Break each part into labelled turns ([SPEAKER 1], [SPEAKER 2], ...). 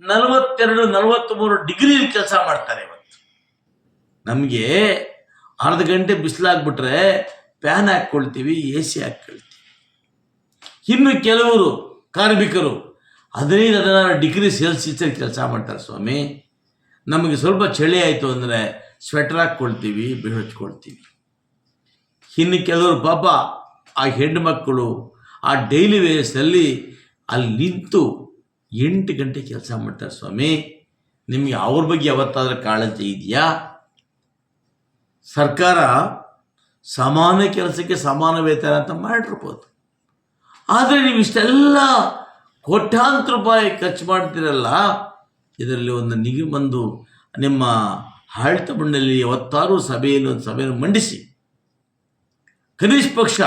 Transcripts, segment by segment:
[SPEAKER 1] 42-43 degree ಕೆಲಸ ಮಾಡ್ತಾರೆ ಇವತ್ತು. ನಮಗೆ ಅರ್ಧ ಗಂಟೆ ಬಿಸಿಲಾಗ್ಬಿಟ್ರೆ ಫ್ಯಾನ್ ಹಾಕ್ಕೊಳ್ತೀವಿ, ಎ ಸಿ ಹಾಕ್ಕೊಳ್ತೀವಿ. ಇನ್ನು ಕೆಲವರು ಕಾರ್ಮಿಕರು 15-16 ಡಿಗ್ರಿ ಸೆಲ್ಸಿಯಸ್ ಕೆಲಸ ಮಾಡ್ತಾರೆ ಸ್ವಾಮಿ. ನಮಗೆ ಸ್ವಲ್ಪ ಚಳಿ ಆಯಿತು ಅಂದರೆ ಸ್ವೆಟರ್ ಹಾಕ್ಕೊಳ್ತೀವಿ, ಬೆಳಚ್ಕೊಳ್ತೀವಿ. ಇನ್ನು ಕೆಲವರು ಪಾಪ ಆ ಹೆಣ್ಣು ಮಕ್ಕಳು ಆ ಡೈಲಿ ವೇಸ್ನಲ್ಲಿ ಅಲ್ಲಿ ನಿಂತು 8 ಗಂಟೆ ಕೆಲಸ ಮಾಡ್ತಾರೆ ಸ್ವಾಮಿ. ನಿಮಗೆ ಅವ್ರ ಬಗ್ಗೆ ಯಾವತ್ತಾದ್ರೂ ಕಾಳಜಿ ಇದೆಯಾ? ಸರ್ಕಾರ ಸಮಾನ ಕೆಲಸಕ್ಕೆ ಸಮಾನ ವೇತನ ಅಂತ ಮಾಡಿರ್ಬೋದು, ಆದರೆ ನೀವು ಇಷ್ಟೆಲ್ಲ ಕೋಟ್ಯಾಂತರ ರೂಪಾಯಿ ಖರ್ಚು ಮಾಡ್ತೀರಲ್ಲ, ಇದರಲ್ಲಿ ಒಂದು ನಿಮ್ಮ ಆಡಳಿತ ಮಂಡಳಿ ಯಾವತ್ತಾರು ಸಭೆಯನ್ನು ಮಂಡಿಸಿ ಕನಿಷ್ಠ ಪಕ್ಷ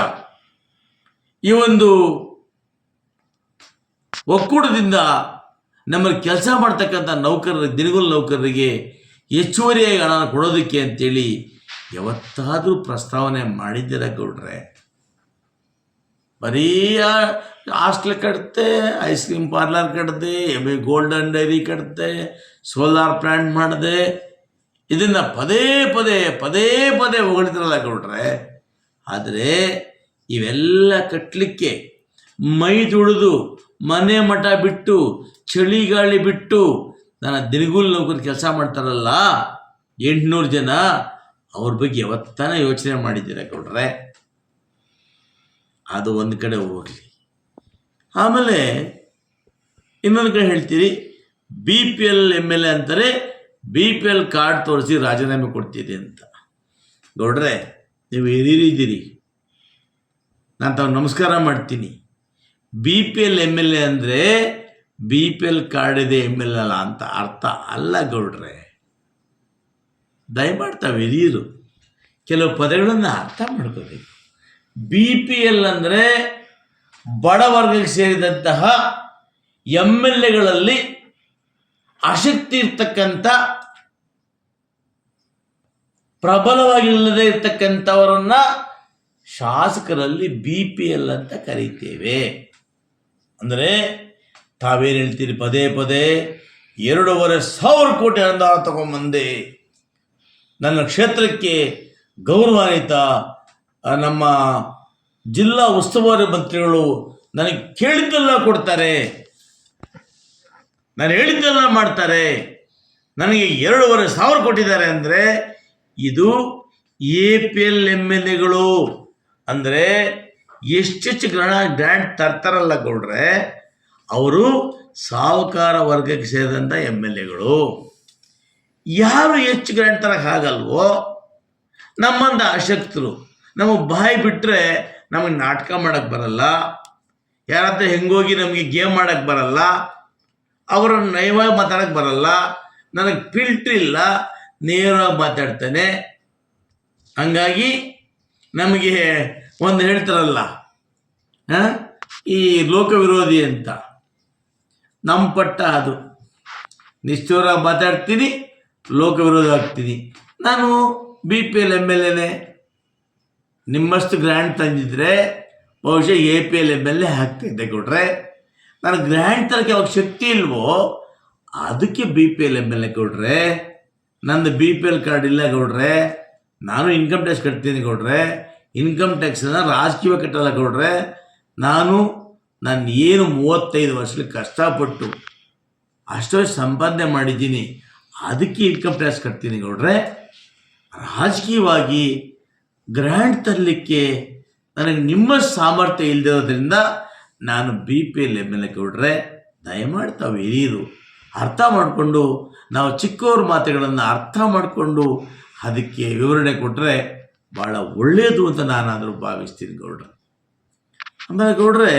[SPEAKER 1] ಈ ಒಂದು ಒಕ್ಕೂಟದಿಂದ ನಮ್ಮಲ್ಲಿ ಕೆಲಸ ಮಾಡ್ತಕ್ಕಂಥ ದಿನಗೂಲಿ ನೌಕರರಿಗೆ ಹೆಚ್ಚುವರಿಯಾಗಿ ಹಣ ಕೊಡೋದಕ್ಕೆ ಅಂತೇಳಿ ಯಾವತ್ತಾದರೂ ಪ್ರಸ್ತಾವನೆ ಮಾಡಿದ್ದೀರ ಗೌಡ್ರೆ? ಬರೀ ಹಾಸ್ಟೆಲ್ ಕಟ್ತೆ, ಐಸ್ ಕ್ರೀಮ್ ಪಾರ್ಲರ್ ಕಟ್ದೆ, ಗೋಲ್ಡನ್ ಡೈರಿ ಕಟ್ತೆ, ಸೋಲಾರ್ ಪ್ಲ್ಯಾಂಟ್ ಮಾಡಿದೆ, ಇದನ್ನು ಪದೇ ಪದೇ ಹೊಗಳ್ತಿರಲ್ಲ ಗೌಡ್ರೆ. ಆದರೆ ಇವೆಲ್ಲ ಕಟ್ಟಲಿಕ್ಕೆ ಮೈ ತುಳಿದು ಮನೆ ಮಠ ಬಿಟ್ಟು ಚಳಿಗಾಳಿ ಬಿಟ್ಟು ನನ್ನ ದಿನಗೂಲಿ ನೌಕರು ಕೆಲಸ ಮಾಡ್ತಾರಲ್ಲ 800 ಜನ, ಅವ್ರ ಬಗ್ಗೆ ಯಾವತ್ತಾನ ಯೋಚನೆ ಮಾಡಿದ್ದೀರ ಗೌಡ್ರೆ? ಅದು ಒಂದು ಕಡೆ ಹೋಗಲಿ. ಆಮೇಲೆ ಇನ್ನೊಂದು ಕಡೆ ಹೇಳ್ತೀರಿ BPL MLA ಅಂತಾರೆ, BPL ಕಾರ್ಡ್ ತೋರಿಸಿ ರಾಜೀನಾಮೆ ಕೊಡ್ತಿದೆ ಅಂತ. ಗೌಡ್ರೆ, ನೀವು ಹಿರಿಯರಿದ್ದೀರಿ, ನಾನು ತಾವು ನಮಸ್ಕಾರ ಮಾಡ್ತೀನಿ. BPL MLA ಅಂದರೆ BPL ಕಾರ್ಡ್ ಇದೆ MLA ಅಲ್ಲ ಅಂತ ಅರ್ಥ ಅಲ್ಲ ಗೌಡ್ರೆ. ದಯಮಾಡಿ ತಾವು ಹಿರಿಯರು ಕೆಲವು ಪದಗಳನ್ನು ಅರ್ಥ ಮಾಡ್ಕೋಬೇಕು. BPL ಅಂದರೆ ಬಡವರ್ಗಕ್ಕೆ ಸೇರಿದಂತಹ MLAಗಳಲ್ಲಿ ಆಸಕ್ತಿ ಇರ್ತಕ್ಕಂಥ, ಪ್ರಬಲವಾಗಿಲ್ಲದೆ ಇರ್ತಕ್ಕಂಥವರನ್ನ ಶಾಸಕರಲ್ಲಿ BPL ಅಂತ ಕರೀತೇವೆ. ಅಂದರೆ ತಾವೇನು ಹೇಳ್ತೀರಿ, ಪದೇ 2,500 ಕೋಟಿ ಅನುದಾನ ತಗೊಂಬಂದೆ, ನನ್ನ ಕ್ಷೇತ್ರಕ್ಕೆ ಗೌರವಾನ್ವಿತ ನಮ್ಮ ಜಿಲ್ಲಾ ಉಸ್ತುವಾರಿ ಮಂತ್ರಿಗಳು ನನಗೆ ಕೇಳಿದ್ದೆಲ್ಲ ಕೊಡ್ತಾರೆ, ನಾನು ಹೇಳಿದ್ದೆಲ್ಲ ಮಾಡ್ತಾರೆ, ನನಗೆ 2,500 ಕೊಟ್ಟಿದ್ದಾರೆ ಅಂದರೆ ಇದು APL MLAಗಳು. ಅಂದರೆ ಎಷ್ಟೆಷ್ಟು ಗ್ರ್ಯಾಂಟ್ ತರ್ತಾರಲ್ಲ ಗೌಡ್ರೆ, ಅವರು ಸಾಹುಕಾರ ವರ್ಗಕ್ಕೆ ಸೇರಿದಂಥ MLAಗಳು. ಯಾರು ಹೆಚ್ಚು ಗ್ರ್ಯಾಂಟ್ ತರಕ್ಕಾಗಲ್ವೋ ನಮ್ಮಂದ ಆಸಕ್ತರು, ನಮಗೆ ಬಾಯಿ ಬಿಟ್ಟರೆ ನಮಗೆ ನಾಟಕ ಮಾಡೋಕ್ಕೆ ಬರಲ್ಲ, ಯಾರತ್ರ ಹೆಂಗೋಗಿ ನಮಗೆ ಗೇಮ್ ಮಾಡೋಕ್ಕೆ ಬರಲ್ಲ, ಅವರನ್ನು ನಯವಾಗಿ ಮಾತಾಡೋಕ್ಕೆ ಬರಲ್ಲ, ನನಗೆ ಫಿಲ್ಟ್ರ್ ಇಲ್ಲ, ನೇರವಾಗಿ ಮಾತಾಡ್ತಾನೆ. ಹಂಗಾಗಿ ನಮಗೆ ಒಂದು ಹೇಳ್ತಾರಲ್ಲ ಈ ಲೋಕವಿರೋಧಿ ಅಂತ, ನಮ್ಮ ಪಟ್ಟ ಅದು. ನಿಷ್ಠೂರಾಗಿ ಮಾತಾಡ್ತೀನಿ, ಲೋಕವಿರೋಧ ಆಗ್ತೀನಿ. ನಾನು BPL MLAನೇ. ನಿಮ್ಮಷ್ಟು ಗ್ರ್ಯಾಂಟ್ ತಂದಿದ್ರೆ ಬಹುಶಃ APL MLA ಆಗ್ತಾಯಿದ್ದೆ ಕೊಟ್ರೆ. ನಾನು ಗ್ರ್ಯಾಂಟ್ ತರಕ್ಕೆ ಅವಾಗ ಶಕ್ತಿ ಇಲ್ವೋ ಅದಕ್ಕೆ BPL MLA ಕೊಟ್ರೆ. ನಂದು BPL ಕಾರ್ಡ್ ಇಲ್ಲ ಗೌಡ್ರೆ. ನಾನು ಇನ್ಕಮ್ ಟ್ಯಾಕ್ಸ್ ಕಟ್ತೀನಿ ಗೌಡ್ರೆ. ಇನ್ಕಮ್ ಟ್ಯಾಕ್ಸನ್ನು ರಾಜಕೀಯ ಕಟ್ಟಲ್ಲ ಗೌಡ್ರೆ. ನಾನು ಏನು 35 ವರ್ಷದಲ್ಲಿ ಕಷ್ಟಪಟ್ಟು ಅಷ್ಟೋ ಸಂಪಾದನೆ ಮಾಡಿದ್ದೀನಿ, ಅದಕ್ಕೆ ಇನ್ಕಮ್ ಟ್ಯಾಕ್ಸ್ ಕಟ್ತೀನಿ ಗೌಡ್ರೆ. ರಾಜಕೀಯವಾಗಿ ಗ್ರ್ಯಾಂಟ್ ತರಲಿಕ್ಕೆ ನನಗೆ ನಿಮ್ಮ ಸಾಮರ್ಥ್ಯ ಇಲ್ಲದಿರೋದ್ರಿಂದ ನಾನು BPL MLA ಗೌಡ್ರೆ. ದಯಮಾಡಿ ತಾವು ಹಿರಿಯರು ಅರ್ಥ ಮಾಡಿಕೊಂಡು, ನಾವು ಚಿಕ್ಕವ್ರ ಮಾತುಗಳನ್ನು ಅರ್ಥ ಮಾಡಿಕೊಂಡು ಅದಕ್ಕೆ ವಿವರಣೆ ಕೊಟ್ಟರೆ ಭಾಳ ಒಳ್ಳೆಯದು ಅಂತ ನಾನಾದರೂ ಭಾವಿಸ್ತೀನಿ ಗೌಡ್ರೆ. ಆಮೇಲೆ ಗೌಡ್ರೆ,